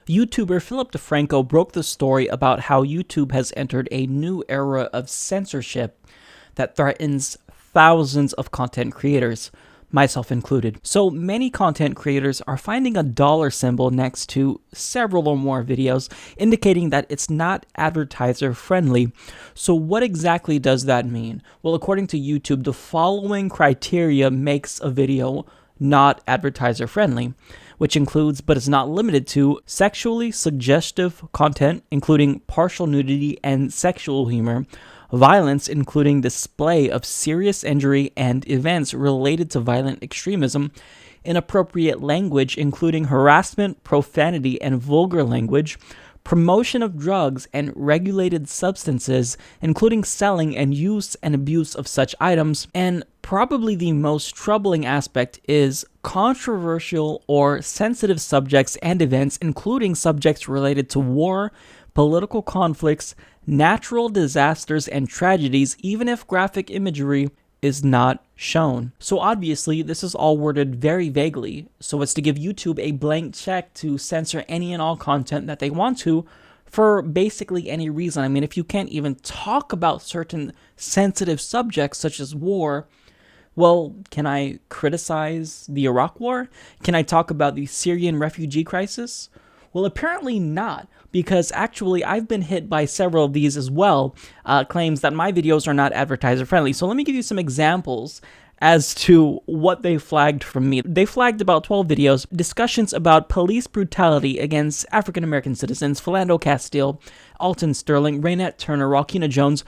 YouTuber Philip DeFranco broke the story about how YouTube has entered a new era of censorship that threatens thousands of content creators, myself included. So many content creators are finding a dollar symbol next to several or more videos, indicating that it's not advertiser friendly. So what exactly does that mean? Well, according to YouTube, the following criteria makes a video not advertiser friendly, which includes but is not limited to sexually suggestive content, including partial nudity and sexual humor, violence, including display of serious injury and events related to violent extremism, inappropriate language, including harassment, profanity, and vulgar language, promotion of drugs and regulated substances, including selling and use and abuse of such items, and probably the most troubling aspect is controversial or sensitive subjects and events, including subjects related to war, political conflicts, natural disasters, and tragedies, even if graphic imagery is not shown. So obviously, this is all worded very vaguely, so as to give YouTube a blank check to censor any and all content that they want to for basically any reason. I mean, if you can't even talk about certain sensitive subjects such as war, well, can I criticize the Iraq War? Can I talk about the Syrian refugee crisis? Well, apparently not, because actually I've been hit by several of these as well, claims that my videos are not advertiser friendly. So let me give you some examples as to what they flagged from me. They flagged about 12 videos, discussions about police brutality against African American citizens, Philando Castile, Alton Sterling, Raynette Turner, Rokina Jones.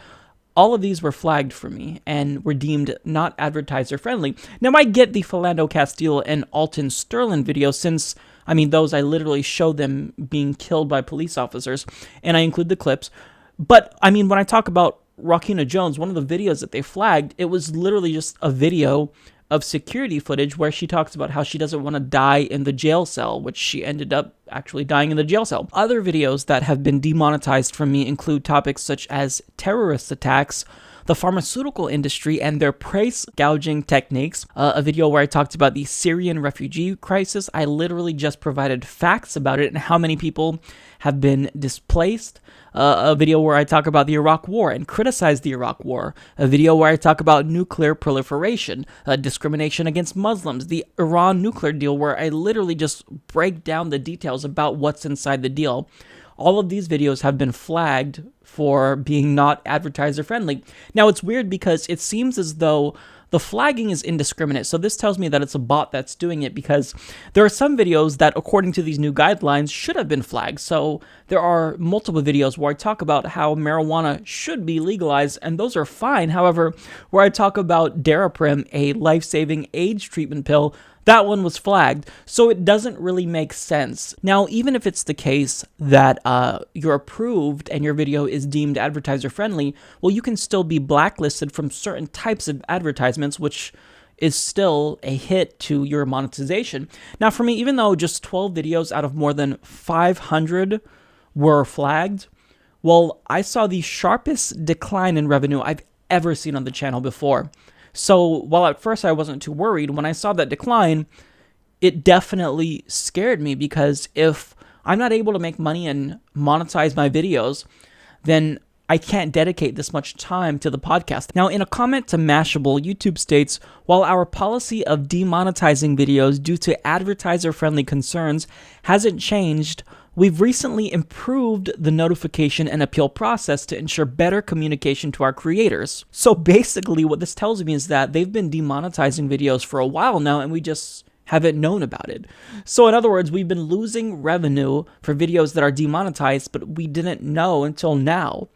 All of these were flagged for me and were deemed not advertiser friendly. Now, I get the Philando Castile and Alton Sterling videos since, I mean, those I literally show them being killed by police officers, and I include the clips. But, I mean, when I talk about Rokina Jones, one of the videos that they flagged, it was literally just a video of security footage where she talks about how she doesn't want to die in the jail cell, which she ended up actually dying in the jail cell. Other videos that have been demonetized from me include topics such as terrorist attacks, the pharmaceutical industry and their price gouging techniques, a video where I talked about the Syrian refugee crisis. I literally just provided facts about it and how many people have been displaced. A video where I talk about the Iraq War and criticize the Iraq War. A video where I talk about nuclear proliferation, discrimination against Muslims, the Iran nuclear deal, where I literally just break down the details about what's inside the deal. All of these videos have been flagged for being not advertiser friendly. Now, it's weird because it seems as though the flagging is indiscriminate. So this tells me that it's a bot that's doing it, because there are some videos that, according to these new guidelines, should have been flagged. So there are multiple videos where I talk about how marijuana should be legalized, and those are fine. However, where I talk about Daraprim, a life-saving AIDS treatment pill, that one was flagged, so it doesn't really make sense. Now, even if it's the case that you're approved and your video is deemed advertiser-friendly, well, you can still be blacklisted from certain types of advertisements, which is still a hit to your monetization. Now, for me, even though just 12 videos out of more than 500 were flagged, well, I saw the sharpest decline in revenue I've ever seen on the channel before. So while at first I wasn't too worried, when I saw that decline, it definitely scared me, because if I'm not able to make money and monetize my videos, then I can't dedicate this much time to the podcast. Now, in a comment to Mashable, YouTube states, while our policy of demonetizing videos due to advertiser-friendly concerns hasn't changed, we've recently improved the notification and appeal process to ensure better communication to our creators. So basically what this tells me is that they've been demonetizing videos for a while now, and we just haven't known about it. So in other words, we've been losing revenue for videos that are demonetized, but we didn't know until now.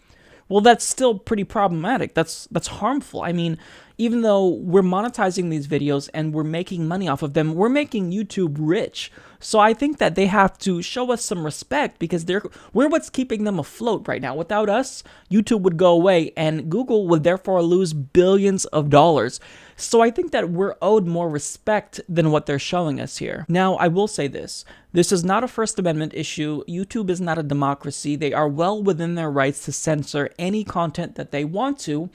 Well, that's still pretty problematic. That's harmful. I mean, even though we're monetizing these videos and we're making money off of them, we're making YouTube rich. So I think that they have to show us some respect, because we're what's keeping them afloat right now. Without us, YouTube would go away and Google would therefore lose billions of dollars. So I think that we're owed more respect than what they're showing us here. Now, I will say this. This is not a First Amendment issue. YouTube is not a democracy. They are well within their rights to censor any content that they want to.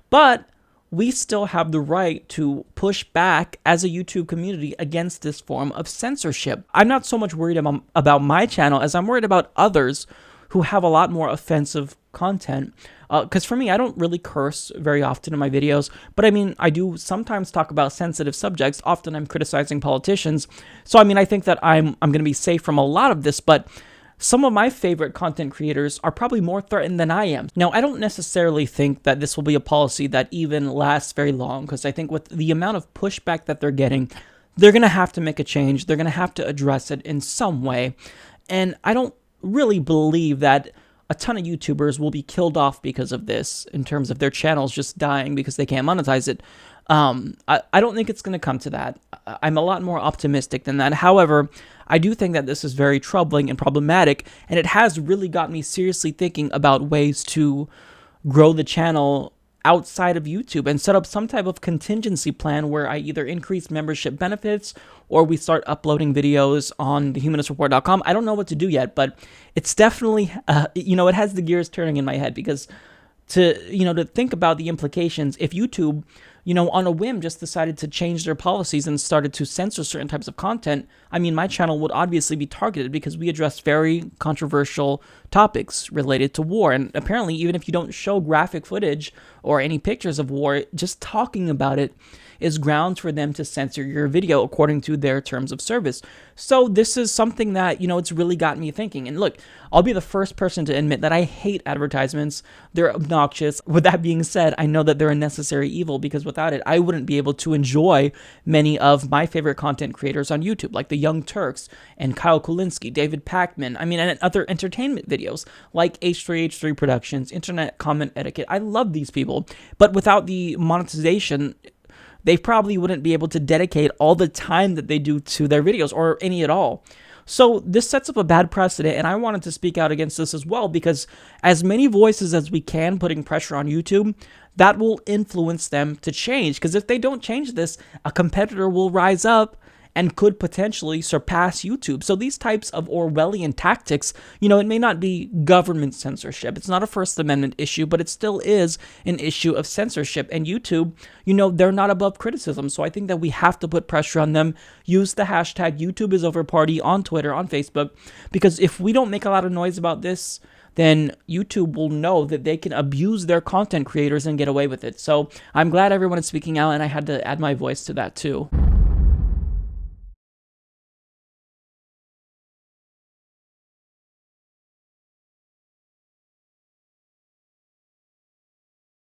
But we still have the right to push back as a YouTube community against this form of censorship. I'm not so much worried about my channel as I'm worried about others who have a lot more offensive content. Because for me, I don't really curse very often in my videos, but I mean, I do sometimes talk about sensitive subjects. Often I'm criticizing politicians. So I mean, I think that I'm going to be safe from a lot of this, but some of my favorite content creators are probably more threatened than I am. Now, I don't necessarily think that this will be a policy that even lasts very long, because I think with the amount of pushback that they're getting, they're going to have to make a change. They're going to have to address it in some way. And I don't really believe that a ton of YouTubers will be killed off because of this, in terms of their channels just dying because they can't monetize it. I don't think it's going to come to that. I'm a lot more optimistic than that. However, I do think that this is very troubling and problematic, and it has really got me seriously thinking about ways to grow the channel outside of YouTube and set up some type of contingency plan where I either increase membership benefits or we start uploading videos on thehumanist.report.com. I don't know what to do yet, but it's definitely, it has the gears turning in my head, because to think about the implications if YouTube, on a whim just decided to change their policies and started to censor certain types of content. I mean, my channel would obviously be targeted because we address very controversial topics related to war. And apparently, even if you don't show graphic footage or any pictures of war, just talking about it is grounds for them to censor your video according to their terms of service. So this is something that, it's really got me thinking. And look, I'll be the first person to admit that I hate advertisements. They're obnoxious. With that being said, I know that they're a necessary evil, because without it, I wouldn't be able to enjoy many of my favorite content creators on YouTube, like the Young Turks and Kyle Kulinski, David Pakman, and other entertainment videos like H3H3 Productions, Internet Comment Etiquette. I love these people, but without the monetization, they probably wouldn't be able to dedicate all the time that they do to their videos, or any at all. So this sets up a bad precedent, and I wanted to speak out against this as well, because as many voices as we can putting pressure on YouTube, that will influence them to change. Because if they don't change this, a competitor will rise up and could potentially surpass YouTube. So these types of Orwellian tactics, it may not be government censorship. It's not a First Amendment issue, but it still is an issue of censorship. And YouTube, they're not above criticism. So I think that we have to put pressure on them. Use the hashtag YouTubeIsOverParty on Twitter, on Facebook, because if we don't make a lot of noise about this, then YouTube will know that they can abuse their content creators and get away with it. So I'm glad everyone is speaking out, and I had to add my voice to that too.